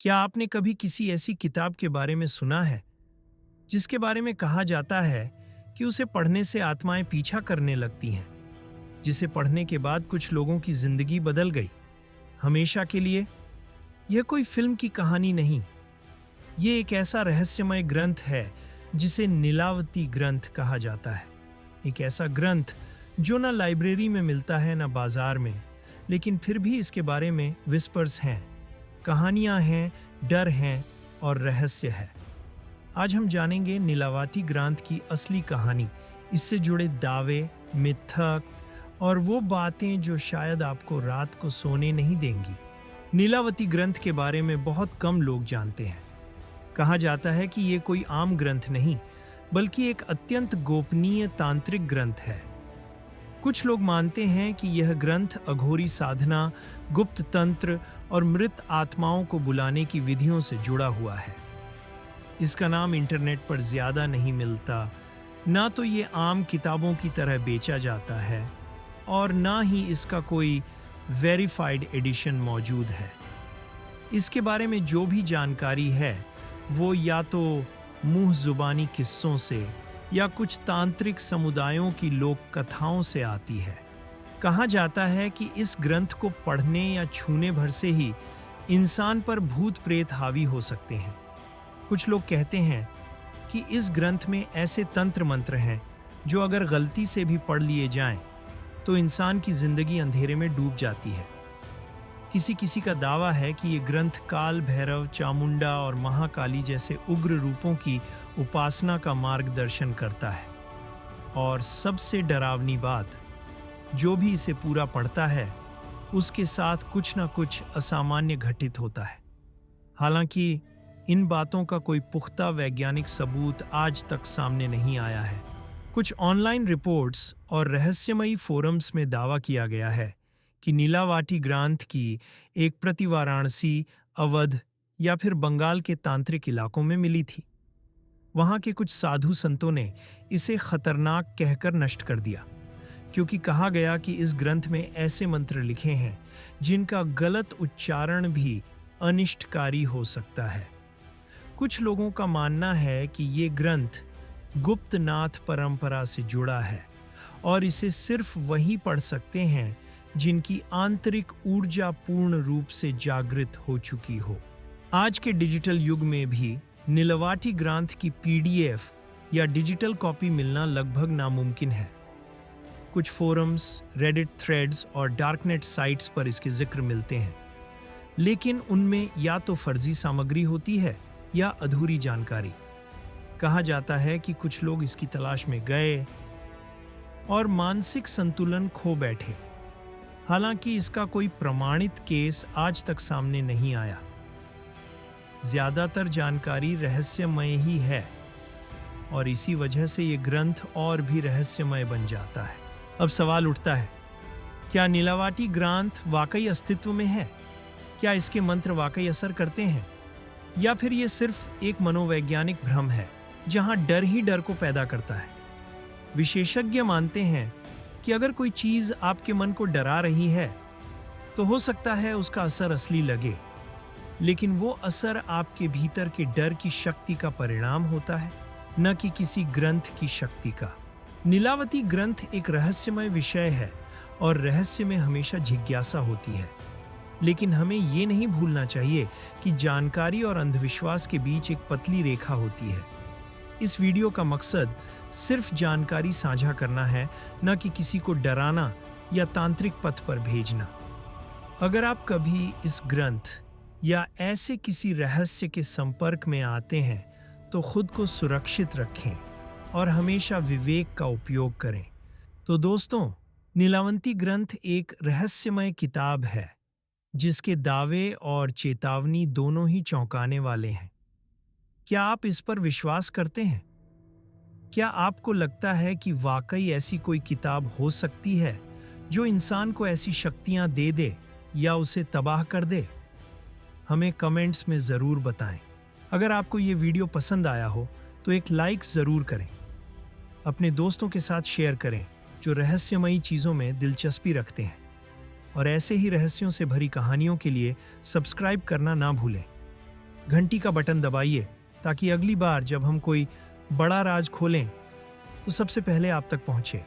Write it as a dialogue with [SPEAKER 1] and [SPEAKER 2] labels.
[SPEAKER 1] क्या आपने कभी किसी ऐसी किताब के बारे में सुना है जिसके बारे में कहा जाता है कि उसे पढ़ने से आत्माएं पीछा करने लगती हैं, जिसे पढ़ने के बाद कुछ लोगों की जिंदगी बदल गई हमेशा के लिए? यह कोई फिल्म की कहानी नहीं, ये एक ऐसा रहस्यमय ग्रंथ है जिसे नीलावती ग्रंथ कहा जाता है। एक ऐसा ग्रंथ जो ना लाइब्रेरी में मिलता है ना बाजार में, लेकिन फिर भी इसके बारे में विस्पर्स हैं, कहानियां हैं, डर हैं और रहस्य है। आज हम जानेंगे नीलावती ग्रंथ की असली कहानी, इससे जुड़े दावे, मिथक और वो बातें जो शायद आपको रात को सोने नहीं देंगी। नीलावती ग्रंथ के बारे में बहुत कम लोग जानते हैं। कहा जाता है कि ये कोई आम ग्रंथ नहीं, बल्कि एक अत्यंत गोपनीय तांत्रिक ग्रंथ है। कुछ लोग मानते हैं कि यह ग्रंथ अघोरी साधना, गुप्त तंत्र और मृत आत्माओं को बुलाने की विधियों से जुड़ा हुआ है। इसका नाम इंटरनेट पर ज्यादा नहीं मिलता, ना तो ये आम किताबों की तरह बेचा जाता है और ना ही इसका कोई वेरीफाइड एडिशन मौजूद है। इसके बारे में जो भी जानकारी है वो या तो मुंह जुबानी किस्सों से या कुछ तांत्रिक समुदायों की लोक कथाओं से आती है। कहा जाता है कि इस ग्रंथ को पढ़ने या छूने भर से ही इंसान पर भूत प्रेत हावी हो सकते हैं। कुछ लोग कहते हैं कि इस ग्रंथ में ऐसे तंत्र मंत्र हैं जो अगर गलती से भी पढ़ लिए जाएं तो इंसान की जिंदगी अंधेरे में डूब जाती है। किसी किसी का दावा है कि ये ग्रंथ काल भैरव, चामुंडा और महाकाली जैसे उग्र रूपों की उपासना का मार्गदर्शन करता है। और सबसे डरावनी बात, जो भी इसे पूरा पढ़ता है उसके साथ कुछ ना कुछ असामान्य घटित होता है। हालांकि इन बातों का कोई पुख्ता वैज्ञानिक सबूत आज तक सामने नहीं आया है। कुछ ऑनलाइन रिपोर्ट्स और रहस्यमयी फोरम्स में दावा किया गया है कि नीलावती ग्रंथ की एक प्रति वाराणसी, अवध या फिर बंगाल के तांत्रिक इलाकों में मिली थी। वहां के कुछ साधु संतों ने इसे खतरनाक कहकर नष्ट कर दिया, क्योंकि कहा गया कि इस ग्रंथ में ऐसे मंत्र लिखे हैं जिनका गलत उच्चारण भी अनिष्टकारी हो सकता है। कुछ लोगों का मानना है कि ये ग्रंथ गुप्तनाथ परंपरा से जुड़ा है और इसे सिर्फ वही पढ़ सकते हैं जिनकी आंतरिक ऊर्जा पूर्ण रूप से जागृत हो चुकी हो। आज के डिजिटल युग में भी नीलावती ग्रंथ की पीडीएफ या डिजिटल कॉपी मिलना लगभग नामुमकिन है। कुछ फोरम्स, रेडिट थ्रेड्स और डार्कनेट साइट्स पर इसके जिक्र मिलते हैं, लेकिन उनमें या तो फर्जी सामग्री होती है या अधूरी जानकारी। कहा जाता है कि कुछ लोग इसकी तलाश में गए और मानसिक संतुलन खो बैठे। हालांकि इसका कोई प्रमाणित केस आज तक सामने नहीं आया। ज्यादातर जानकारी रहस्यमय ही है और इसी वजह से ये ग्रंथ और भी रहस्यमय बन जाता है। अब सवाल उठता है, क्या नीलावती ग्रंथ वाकई अस्तित्व में है? क्या इसके मंत्र वाकई असर करते हैं, या फिर ये सिर्फ एक मनोवैज्ञानिक भ्रम है जहां डर ही डर को पैदा करता है? विशेषज्ञ मानते हैं कि अगर कोई चीज आपके मन को डरा रही है तो हो सकता है उसका असर असली लगे, लेकिन वो असर आपके भीतर के डर की शक्ति का परिणाम होता है, न कि किसी ग्रंथ की शक्ति का। नीलावती ग्रंथ एक रहस्यमय विषय है और रहस्य में हमेशा जिज्ञासा होती है, लेकिन हमें ये नहीं भूलना चाहिए कि जानकारी और अंधविश्वास के बीच एक पतली रेखा होती है। इस वीडियो का मकसद सिर्फ जानकारी साझा करना है, न कि किसी को डराना या तांत्रिक पथ पर भेजना। अगर आप कभी इस ग्रंथ या ऐसे किसी रहस्य के संपर्क में आते हैं तो खुद को सुरक्षित रखें और हमेशा विवेक का उपयोग करें। तो दोस्तों, नीलावती ग्रंथ एक रहस्यमय किताब है जिसके दावे और चेतावनी दोनों ही चौंकाने वाले हैं। क्या आप इस पर विश्वास करते हैं? क्या आपको लगता है कि वाकई ऐसी कोई किताब हो सकती है जो इंसान को ऐसी शक्तियां दे दे या उसे तबाह कर दे? हमें कमेंट्स में ज़रूर बताएं। अगर आपको ये वीडियो पसंद आया हो तो एक लाइक ज़रूर करें। अपने दोस्तों के साथ शेयर करें जो रहस्यमयी चीज़ों में दिलचस्पी रखते हैं। और ऐसे ही रहस्यों से भरी कहानियों के लिए सब्सक्राइब करना ना भूलें। घंटी का बटन दबाइए ताकि अगली बार जब हम कोई बड़ा राज खोलें तो सबसे पहले आप तक पहुंचे।